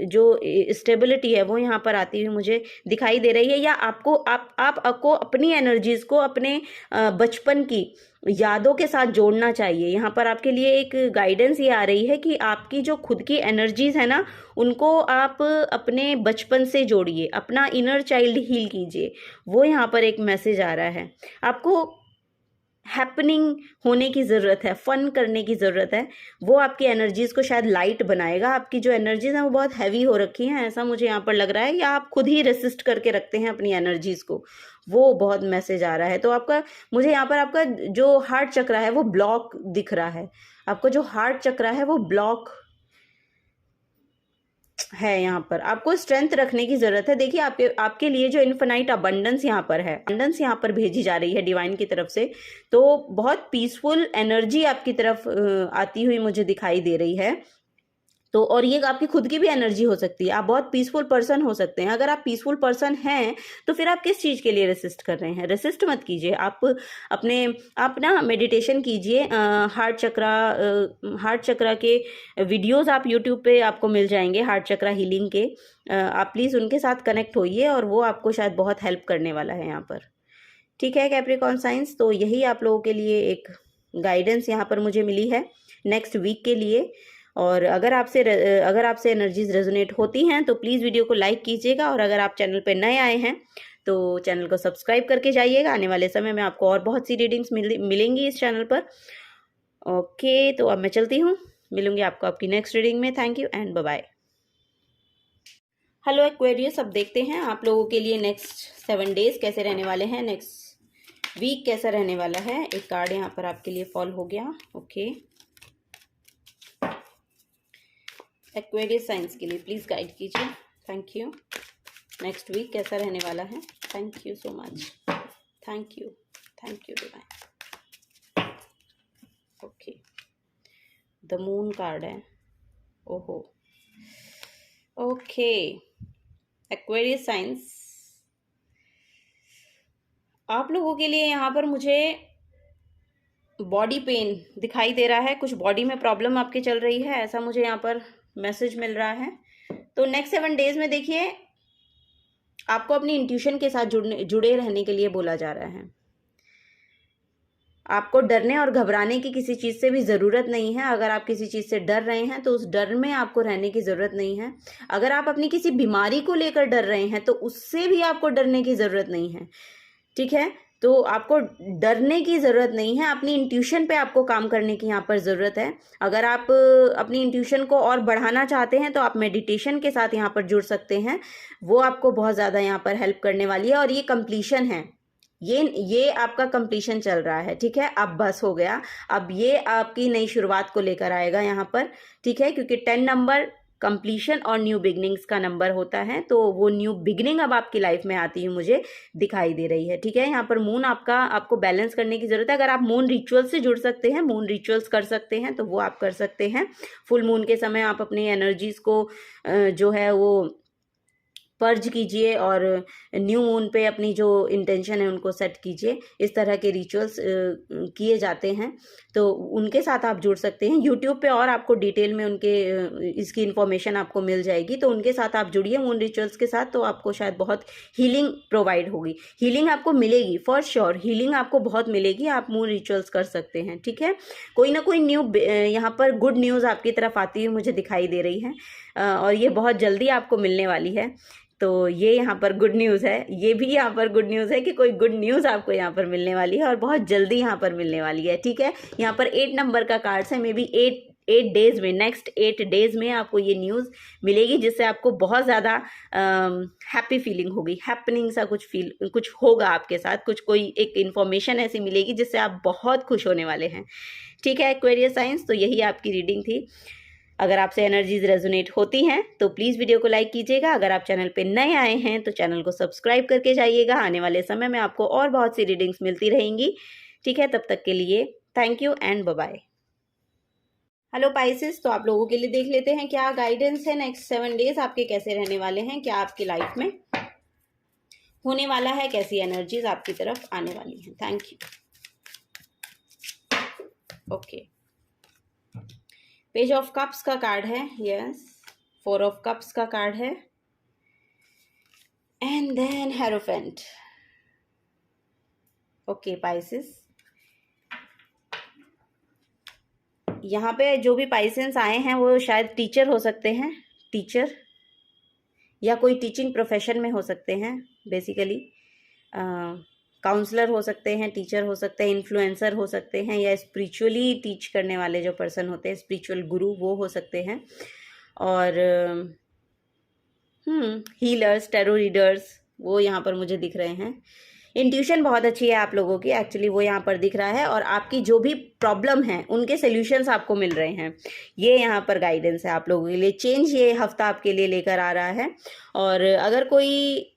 जो स्टेबिलिटी है वो यहाँ पर आती हुई मुझे दिखाई दे रही है, या आपको अपनी एनर्जीज को अपने बचपन की यादों के साथ जोड़ना चाहिए। यहाँ पर आपके लिए एक गाइडेंस ये आ रही है कि आपकी जो खुद की एनर्जीज है ना, उनको आप अपने बचपन से जोड़िए, अपना इनर चाइल्ड हील कीजिए। वो यहाँ पर एक मैसेज आ रहा है। आपको हैपनिंग होने की ज़रूरत है, फन करने की ज़रूरत है, वो आपकी एनर्जीज़ को शायद लाइट बनाएगा। आपकी जो एनर्जीज़ हैं वो बहुत हैवी हो रखी हैं, ऐसा मुझे यहाँ पर लग रहा है, या आप खुद ही रेसिस्ट करके रखते हैं अपनी एनर्जीज़ को, वो बहुत मैसेज आ रहा है। तो आपका, मुझे यहाँ पर आपका जो हार्ट चक्र है वो ब्लॉक दिख रहा है, आपका जो हार्ट चक्र है वो ब्लॉक है। यहाँ पर आपको स्ट्रेंथ रखने की जरूरत है। देखिए आपके लिए जो इन्फिनाइट अबंडेंस यहाँ पर है, अबंडेंस यहाँ पर भेजी जा रही है डिवाइन की तरफ से, तो बहुत पीसफुल एनर्जी आपकी तरफ आती हुई मुझे दिखाई दे रही है। तो और ये आपकी खुद की भी एनर्जी हो सकती है, आप बहुत पीसफुल पर्सन हो सकते हैं। अगर आप पीसफुल पर्सन हैं तो फिर आप किस चीज़ के लिए रेसिस्ट कर रहे हैं? रेसिस्ट मत कीजिए, आप ना मेडिटेशन कीजिए। हार्ट चक्रा के वीडियोस आप यूट्यूब पे आपको मिल जाएंगे, हार्ट चक्रा हीलिंग के। आप प्लीज़ उनके साथ कनेक्ट होइए और वो आपको शायद बहुत हेल्प करने वाला है यहाँ पर। ठीक है कैप्रिकॉर्न साइंस, तो यही आप लोगों के लिए एक गाइडेंस यहाँ पर मुझे मिली है नेक्स्ट वीक के लिए। और अगर आपसे एनर्जीज रेजोनेट होती हैं तो प्लीज़ वीडियो को लाइक कीजिएगा, और अगर आप चैनल पर नए आए हैं तो चैनल को सब्सक्राइब करके जाइएगा। आने वाले समय में आपको और बहुत सी रीडिंग्स मिलेंगी इस चैनल पर। ओके, तो अब मैं चलती हूँ, मिलूंगी आपको आपकी नेक्स्ट रीडिंग में। Thank you and bye bye. Hello Aquarius, अब देखते हैं आप लोगों के लिए नेक्स्ट 7 डेज कैसे रहने वाले हैं, नेक्स्ट वीक कैसा रहने वाला है। एक कार्ड यहाँ पर आपके लिए फॉल हो गया। ओके, एक्वेरियस साइंस के लिए प्लीज़ गाइड कीजिए। Thank you. नेक्स्ट वीक कैसा रहने वाला है। Thank you so much, thank you divine. Okay, the moon card है। ओहो, ओके एक्वेरियस साइंस, आप लोगों के लिए यहाँ पर मुझे बॉडी पेन दिखाई दे रहा है। कुछ बॉडी में प्रॉब्लम आपके चल रही है, ऐसा मुझे यहाँ पर मैसेज मिल रहा है। तो नेक्स्ट 7 डेज में देखिए, आपको अपनी इंट्यूशन के साथ जुड़े रहने के लिए बोला जा रहा है। आपको डरने और घबराने की किसी चीज़ से भी ज़रूरत नहीं है। अगर आप किसी चीज़ से डर रहे हैं तो उस डर में आपको रहने की ज़रूरत नहीं है। अगर आप अपनी किसी बीमारी को लेकर डर रहे हैं तो उससे भी आपको डरने की ज़रूरत नहीं है। ठीक है, तो आपको डरने की ज़रूरत नहीं है। अपनी इंट्यूशन पे आपको काम करने की यहाँ पर ज़रूरत है। अगर आप अपनी इंट्यूशन को और बढ़ाना चाहते हैं तो आप मेडिटेशन के साथ यहाँ पर जुड़ सकते हैं। वो आपको बहुत ज़्यादा यहाँ पर हेल्प करने वाली है। और ये कंप्लीशन है, ये आपका कंप्लीशन चल रहा है। ठीक है, अब बस हो गया। अब ये आपकी नई शुरुआत को लेकर आएगा यहाँ पर। ठीक है, क्योंकि 10 नंबर कंप्लीशन और न्यू बिगनिंग्स का नंबर होता है, तो वो न्यू बिगनिंग अब आपकी लाइफ में आती हुई मुझे दिखाई दे रही है। ठीक है, यहाँ पर मून आपको बैलेंस करने की ज़रूरत है। अगर आप मून रिचुअल से जुड़ सकते हैं, मून रिचुअल्स कर सकते हैं, तो वो आप कर सकते हैं। फुल मून के समय आप अपनी एनर्जीज़ को जो है वो पर्ज कीजिए और न्यू मून पे अपनी जो इंटेंशन है उनको सेट कीजिए। इस तरह के रिचुअल्स किए जाते हैं, तो उनके साथ आप जुड़ सकते हैं। यूट्यूब पे और आपको डिटेल में इसकी इन्फॉर्मेशन आपको मिल जाएगी, तो उनके साथ आप जुड़िए मून रिचुअल्स के साथ, तो आपको शायद बहुत हीलिंग प्रोवाइड होगी। हीलिंग आपको मिलेगी फॉर श्योर, हीलिंग आपको बहुत मिलेगी। आप मून रिचुअल्स कर सकते हैं। ठीक है, कोई ना कोई यहाँ पर गुड न्यूज़ आपकी तरफ आती हुई मुझे दिखाई दे रही है, और ये बहुत जल्दी आपको मिलने वाली है। तो ये यहाँ पर गुड न्यूज़ है। ये भी यहाँ पर गुड न्यूज़ है कि कोई गुड न्यूज़ आपको यहाँ पर मिलने वाली है और बहुत जल्दी यहाँ पर मिलने वाली है। ठीक है, यहाँ पर 8 नंबर का कार्ड्स है। मे बी 8 डेज में, नेक्स्ट 8 डेज में आपको ये न्यूज़ मिलेगी, जिससे आपको बहुत ज़्यादा हैप्पी फीलिंग होगी। हैपनिंग सा कुछ होगा आपके साथ, कोई एक इन्फॉर्मेशन ऐसी मिलेगी जिससे आप बहुत खुश होने वाले हैं। ठीक है एक्वेरियस साइंस, तो यही आपकी रीडिंग थी। अगर आपसे एनर्जीज रेजोनेट होती हैं तो प्लीज़ वीडियो को लाइक कीजिएगा। अगर आप चैनल पे नए आए हैं तो चैनल को सब्सक्राइब करके जाइएगा। आने वाले समय में आपको और बहुत सी रीडिंग्स मिलती रहेंगी। ठीक है, तब तक के लिए thank you and bye bye. Hello Pisces, तो आप लोगों के लिए देख लेते हैं क्या गाइडेंस है। नेक्स्ट 7 डेज आपके कैसे रहने वाले हैं, क्या आपकी लाइफ में होने वाला है, कैसी एनर्जीज आपकी तरफ आने वाली हैं। Thank you. Okay, page of cups का कार्ड है, यस। 4 ऑफ कप्स का कार्ड है, and then hierophant. Okay Pisces, यहाँ पे जो भी पाइसेंस आए हैं वो शायद टीचर हो सकते हैं, टीचर या कोई टीचिंग प्रोफेशन में हो सकते हैं। बेसिकली काउंसलर हो सकते हैं, टीचर हो सकते हैं, इन्फ्लुएंसर हो सकते हैं, या स्पिरिचुअली टीच करने वाले जो पर्सन होते हैं, स्पिरिचुअल गुरु, वो हो सकते हैं। और हीलर्स, टैरो रीडर्स, वो यहाँ पर मुझे दिख रहे हैं। इंट्यूशन बहुत अच्छी है आप लोगों की, एक्चुअली वो यहाँ पर दिख रहा है। और आपकी जो भी प्रॉब्लम है उनके सॉल्यूशंस आपको मिल रहे हैं। ये यहाँ पर गाइडेंस है आप लोगों के लिए। चेंज ये हफ्ता आपके लिए लेकर आ रहा है। और अगर कोई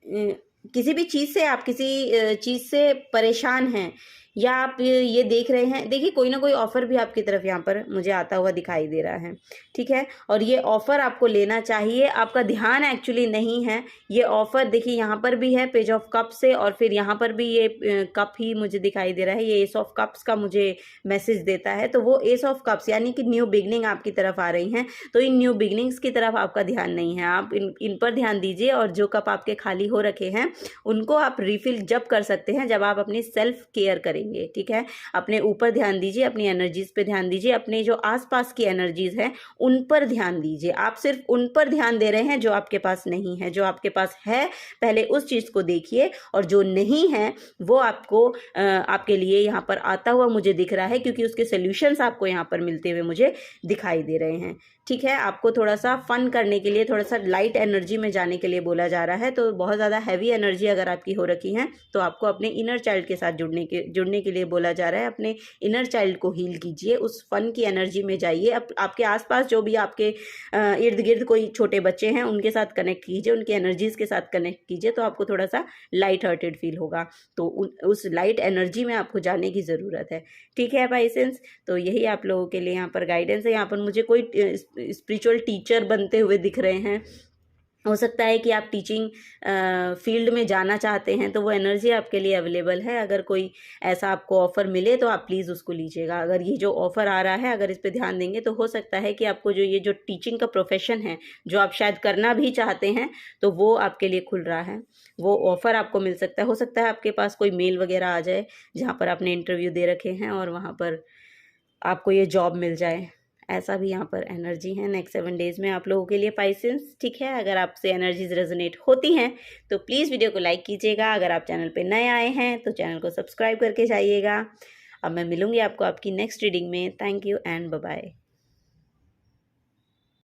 किसी भी चीज़ से, आप किसी चीज़ से परेशान हैं या आप ये देख रहे हैं, देखिए कोई ना कोई ऑफ़र भी आपकी तरफ यहाँ पर मुझे आता हुआ दिखाई दे रहा है। ठीक है, और ये ऑफ़र आपको लेना चाहिए। आपका ध्यान एक्चुअली नहीं है। ये ऑफ़र देखिए यहाँ पर भी है पेज ऑफ कप से, और फिर यहाँ पर भी ये कप ही मुझे दिखाई दे रहा है। ये एस ऑफ कप्स का मुझे मैसेज देता है। तो वो एस ऑफ कप्स यानी कि न्यू बिगनिंग आपकी तरफ आ रही हैं। तो इन न्यू बिगनिंग्स की तरफ आपका ध्यान नहीं है। आप इन पर ध्यान दीजिए, और जो कप आपके खाली हो रखे हैं उनको आप रिफ़िल जब कर सकते हैं जब आप अपनी सेल्फ केयर करेंगे। ठीक है, अपने ऊपर ध्यान दीजिए, अपनी एनर्जीज पे ध्यान दीजिए, अपने जो आसपास की एनर्जीज हैं उन पर ध्यान दीजिए। आप सिर्फ उन पर ध्यान दे रहे हैं जो आपके पास नहीं है। जो आपके पास है पहले उस चीज़ को देखिए, और जो नहीं है वो आपके लिए यहाँ पर आता हुआ मुझे दिख रहा है, क्योंकि उसके सॉल्यूशंस आपको यहाँ पर मिलते हुए मुझे दिखाई दे रहे हैं। ठीक है, आपको थोड़ा सा फन करने के लिए, थोड़ा सा लाइट एनर्जी में जाने के लिए बोला जा रहा है। तो बहुत ज़्यादा हैवी एनर्जी अगर आपकी हो रखी है तो आपको अपने इनर चाइल्ड के साथ जुड़ने के लिए बोला जा रहा है। अपने इनर चाइल्ड को हील कीजिए, उस फन की एनर्जी में जाइए। अब आपके आसपास जो भी आपके इर्द गिर्द कोई छोटे बच्चे हैं उनके साथ कनेक्ट कीजिए, उनकी एनर्जीज़ के साथ कनेक्ट कीजिए, तो आपको थोड़ा सा लाइट हार्टेड फील होगा। तो उस लाइट एनर्जी में आपको जाने की ज़रूरत है। ठीक है पाइसेंस, तो यही आप लोगों के लिए यहाँ पर गाइडेंस है। यहाँ पर मुझे कोई स्पिरिचुअल टीचर बनते हुए दिख रहे हैं। हो सकता है कि आप टीचिंग फील्ड में जाना चाहते हैं, तो वो एनर्जी आपके लिए अवेलेबल है। अगर कोई ऐसा आपको ऑफ़र मिले तो आप प्लीज़ उसको लीजिएगा। अगर ये जो ऑफ़र आ रहा है, अगर इस पे ध्यान देंगे तो हो सकता है कि आपको जो टीचिंग का प्रोफेशन है, जो आप शायद करना भी चाहते हैं, तो वो आपके लिए खुल रहा है। वो ऑफ़र आपको मिल सकता है। हो सकता है आपके पास कोई मेल वगैरह आ जाए जहाँ पर आपने इंटरव्यू दे रखे हैं और वहाँ पर आपको ये जॉब मिल जाए। ऐसा भी यहाँ पर एनर्जी है नेक्स्ट 7 डेज़ में आप लोगों के लिए पाइसेंस। ठीक है, अगर आपसे एनर्जीज रेजोनेट होती हैं तो प्लीज़ वीडियो को लाइक कीजिएगा। अगर आप चैनल पे नए आए हैं तो चैनल को सब्सक्राइब करके जाइएगा। अब मैं मिलूँगी आपको आपकी नेक्स्ट रीडिंग में। Thank you and bye bye.